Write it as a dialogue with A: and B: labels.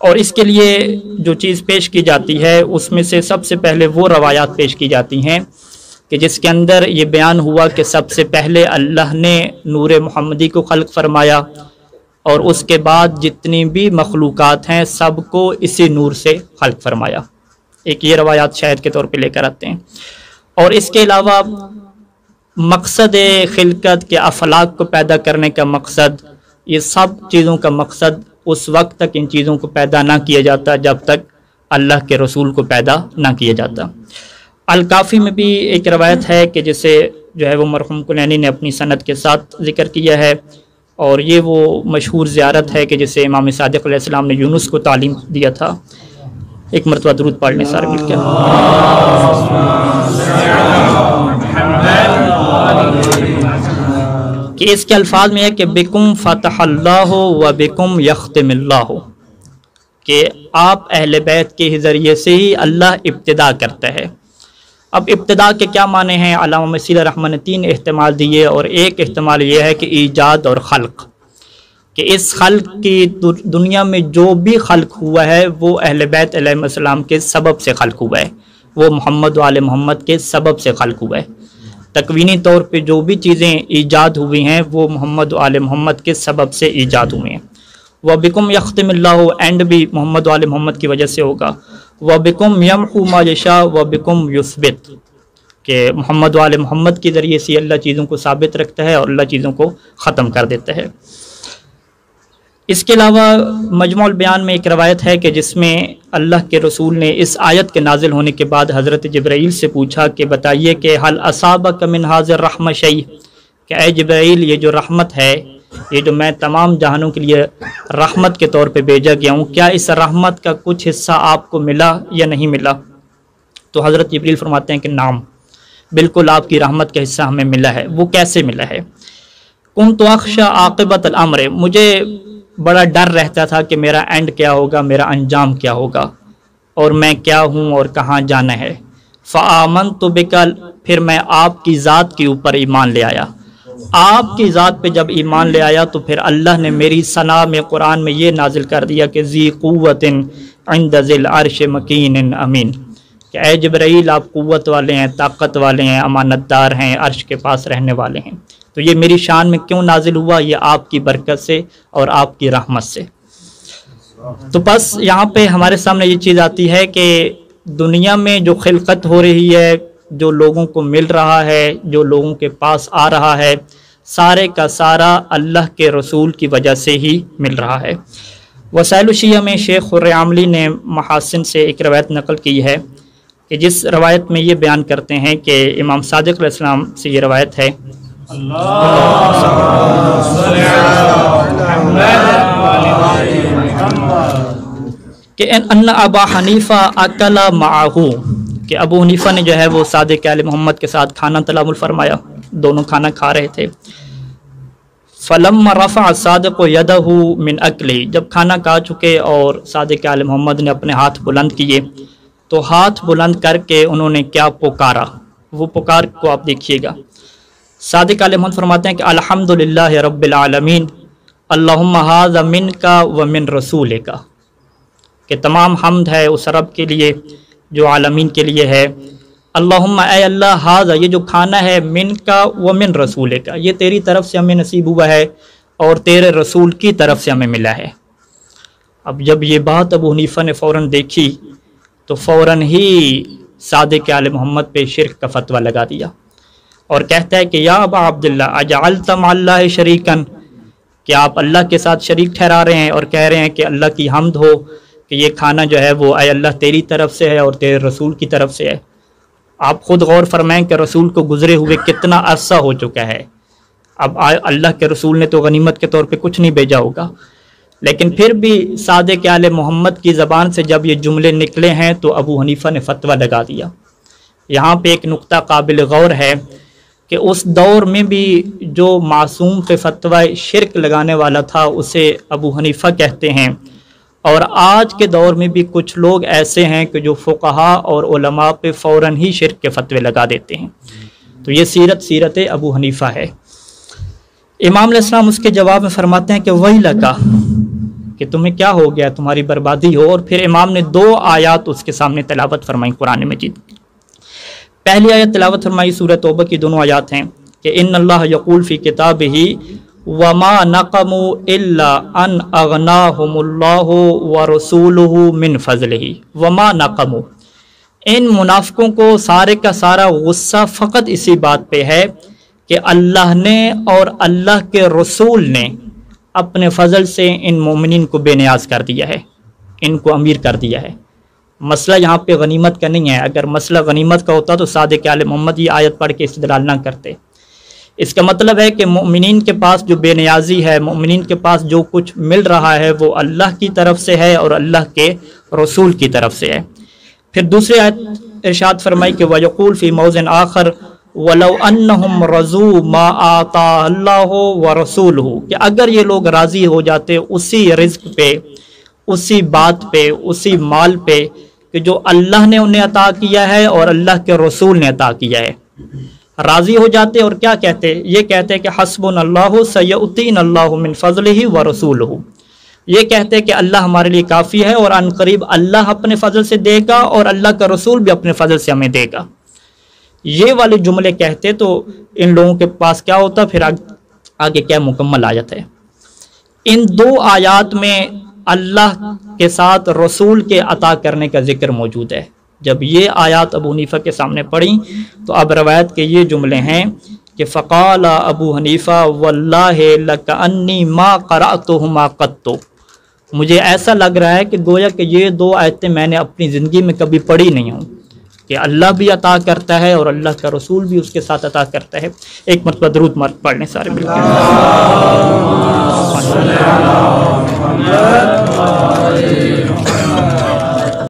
A: اور اس کے لیے جو چیز پیش کی جاتی ہے اس میں سے سب سے پہلے وہ روایات پیش کی جاتی ہیں کہ جس کے اندر یہ بیان ہوا کہ سب سے پہلے اللہ نے نور محمدی کو خلق فرمایا اور اس کے بعد جتنی بھی مخلوقات ہیں سب کو اسی نور سے خلق فرمایا. ایک یہ روایات شاہد کے طور پہ لے کر آتے ہیں. اور اس کے علاوہ مقصد خلقت کے افلاک کو پیدا کرنے کا مقصد، یہ سب چیزوں کا مقصد اس وقت تک ان چیزوں کو پیدا نہ کیا جاتا جب تک اللہ کے رسول کو پیدا نہ کیا جاتا. الکافی میں بھی ایک روایت ہے کہ جسے جو ہے وہ مرحوم کلینی نے اپنی سند کے ساتھ ذکر کیا ہے، اور یہ وہ مشہور زیارت ہے کہ جسے امام صادق علیہ السلام نے یونس کو تعلیم دیا تھا. ایک مرتبہ درود پڑھ لیں سارے مل کے. کہ اس کے الفاظ میں ہے کہ بکم فتح اللہ و بکم یختم اللہ، کہ آپ اہل بیت کے ذریعے سے ہی اللہ ابتدا کرتا ہے. اب ابتدا کے کیا معنی ہیں؟ علامہ مسیح رحمٰن نے 3 احتمال دیے، اور ایک احتمال یہ ہے کہ ایجاد اور خلق، کہ اس خلق کی دنیا میں جو بھی خلق ہوا ہے وہ اہل بیت علیہ السلام کے سبب سے خلق ہوا ہے، وہ محمد و آل محمد کے سبب سے خلق ہوا ہے. تکوینی طور پہ جو بھی چیزیں ایجاد ہوئی ہیں وہ محمد و آل محمد کے سبب سے ایجاد ہوئے ہیں. وَبِكُمْ يَخْتِمِ اللَّهُ، اینڈ بھی محمد و آل محمد کی وجہ سے ہوگا. وَبِكُمْ يَمْحُو مَا يَشَاءُ وَبِكُمْ يُثْبِتُ، کہ محمد و آل محمد کے ذریعے سے اللہ چیزوں کو ثابت رکھتا ہے اور اللہ چیزوں کو ختم کر دیتا ہے. اس کے علاوہ مجموع البیان میں ایک روایت ہے کہ جس میں اللہ کے رسول نے اس آیت کے نازل ہونے کے بعد حضرت جبرائیل سے پوچھا کہ بتائیے کہ حل اصابک من ھذا الرحمۃ شیء، کہ اے جبرائیل یہ جو رحمت ہے، یہ جو میں تمام جہانوں کے لیے رحمت کے طور پہ بھیجا گیا ہوں، کیا اس رحمت کا کچھ حصہ آپ کو ملا یا نہیں ملا؟ تو حضرت جبرائیل فرماتے ہیں کہ نعم، بالکل آپ کی رحمت کا حصہ ہمیں ملا ہے. وہ کیسے ملا ہے؟ کنت اخشی عاقبۃ الامر، مجھے بڑا ڈر رہتا تھا کہ میرا اینڈ کیا ہوگا، میرا انجام کیا ہوگا، اور میں کیا ہوں اور کہاں جانا ہے. فآمنت بک، پھر میں آپ کی ذات کے اوپر ایمان لے آیا. آپ کی ذات پہ جب ایمان لے آیا تو پھر اللہ نے میری ثنا میں قرآن میں یہ نازل کر دیا کہ ذی قوت عند ذی العرش مکین امین، کہ اے جبرائیل آپ قوت والے ہیں، طاقت والے ہیں، امانت دار ہیں، عرش کے پاس رہنے والے ہیں. تو یہ میری شان میں کیوں نازل ہوا؟ یہ آپ کی برکت سے اور آپ کی رحمت سے. تو بس یہاں پہ ہمارے سامنے یہ چیز آتی ہے کہ دنیا میں جو خلقت ہو رہی ہے، جو لوگوں کو مل رہا ہے، جو لوگوں کے پاس آ رہا ہے، سارے کا سارا اللہ کے رسول کی وجہ سے ہی مل رہا ہے. وسائل الشیعہ میں شیخ خرعاملی نے محاسن سے ایک روایت نقل کی ہے کہ جس روایت میں یہ بیان کرتے ہیں کہ امام صادق علیہ السلام سے یہ روایت ہے کہ ان ابا حنیفہ اکل معہو، کہ ابو حنیفہ نے جو ہے وہ صادق آل محمد کے ساتھ کھانا تناول فرمایا، دونوں کھانا کھا رہے تھے. فلما رفع صادق یدہ من اکلہ، جب کھانا کھا چکے اور صادق آل محمد نے اپنے ہاتھ بلند کیے تو ہاتھ بلند کر کے انہوں نے کیا پکارا، وہ پکار کو آپ دیکھیے گا. صادق علیہ محمد فرماتے ہیں کہ الحمدللہ رب العالمین اللہم ھذا منک و من رسولک، کہ تمام حمد ہے اس رب کے لیے جو عالمین کے لیے ہے. اللہم، اے اللہ، ھذا، یہ جو کھانا ہے، منک و من رسولک، یہ تیری طرف سے ہمیں نصیب ہوا ہے اور تیرے رسول کی طرف سے ہمیں ملا ہے. اب جب یہ بات ابو حنیفہ نے فوراً دیکھی تو فوراً ہی صادق آل محمد پہ شرک کا فتویٰ لگا دیا اور کہتا ہے کہ یا ابا عبداللہ اجعلت مع اللہ شریکن، کہ آپ اللہ کے ساتھ شریک ٹھہرا رہے ہیں اور کہہ رہے ہیں کہ اللہ کی حمد ہو کہ یہ کھانا جو ہے وہ اے اللہ تیری طرف سے ہے اور تیرے رسول کی طرف سے ہے. آپ خود غور فرمائیں کہ رسول کو گزرے ہوئے کتنا عرصہ ہو چکا ہے. اب اللہ کے رسول نے تو غنیمت کے طور پہ کچھ نہیں بھیجا ہوگا، لیکن پھر بھی صادق آل محمد کی زبان سے جب یہ جملے نکلے ہیں تو ابو حنیفہ نے فتویٰ لگا دیا. یہاں پہ ایک نقطہ قابل غور ہے کہ اس دور میں بھی جو معصوم پہ فتویٰ شرک لگانے والا تھا اسے ابو حنیفہ کہتے ہیں، اور آج کے دور میں بھی کچھ لوگ ایسے ہیں کہ جو فقہا اور علماء پہ فوراً ہی شرک کے فتوے لگا دیتے ہیں. تو یہ سیرت ابو حنیفہ ہے. امام علیہ السلام اس کے جواب میں فرماتے ہیں کہ وَيْلَكَ، کہ تمہیں کیا ہو گیا، تمہاری بربادی ہو. اور پھر امام نے 2 آیات اس کے سامنے تلاوت فرمائی قرآن مجید. پہلی آیت تلاوت فرمائی سورہ توبہ کی، دونوں آیات ہیں کہ ان اللہ یقول فی کتابہ وما نقموا الا ان اغناہم اللہ ورسولہ من فضلہ. وما نقموا، ان منافقوں کو سارے کا سارا غصہ فقط اسی بات پہ ہے کہ اللہ نے اور اللہ کے رسول نے اپنے فضل سے ان مومنین کو بے نیاز کر دیا ہے، ان کو امیر کر دیا ہے. مسئلہ یہاں پہ غنیمت کا نہیں ہے. اگر مسئلہ غنیمت کا ہوتا تو صادق آل محمد یہ آیت پڑھ کے استدلال نہ کرتے. اس کا مطلب ہے کہ مومنین کے پاس جو بے نیازی ہے، مومنین کے پاس جو کچھ مل رہا ہے وہ اللہ کی طرف سے ہے اور اللہ کے رسول کی طرف سے ہے. پھر دوسری آیت ارشاد فرمائی کہ وَيَقُولُ فِي مَوْضِعٍ آخر وَلَوْ أَنَّهُمْ رَضُوا مَا آتَاهُ اللَّهُ وَرَسُولُهُ، کہ اگر یہ لوگ راضی ہو جاتے اسی رزق پہ، اسی بات پہ، اسی مال پہ کہ جو اللہ نے انہیں عطا کیا ہے اور اللہ کے رسول نے عطا کیا ہے، راضی ہو جاتے اور کیا کہتے؟ یہ کہتے کہ حسبنا اللہ سیؤتینا اللہ من فضلہ ورسولہ، یہ کہتے کہ اللہ ہمارے لیے کافی ہے اور ان قریب اللہ اپنے فضل سے دے گا اور اللہ کا رسول بھی اپنے فضل سے ہمیں دے گا. یہ والے جملے کہتے تو ان لوگوں کے پاس کیا ہوتا، پھر آگے کیا مکمل آیت ہے. ان 2 آیات میں اللہ کے ساتھ رسول کے عطا کرنے کا ذکر موجود ہے. جب یہ آیات ابو حنیفہ کے سامنے پڑھی تو اب روایت کے یہ جملے ہیں کہ فقال ابو حنیفہ واللہ لکانی ما قرأتہما قط، مجھے ایسا لگ رہا ہے کہ گویا کہ یہ 2 آیتیں میں نے اپنی زندگی میں کبھی پڑھی نہیں ہوں کہ اللہ بھی عطا کرتا ہے اور اللہ کا رسول بھی اس کے ساتھ عطا کرتا ہے. ایک مرتبہ درود مرد پڑھ لیں سارے مل کے.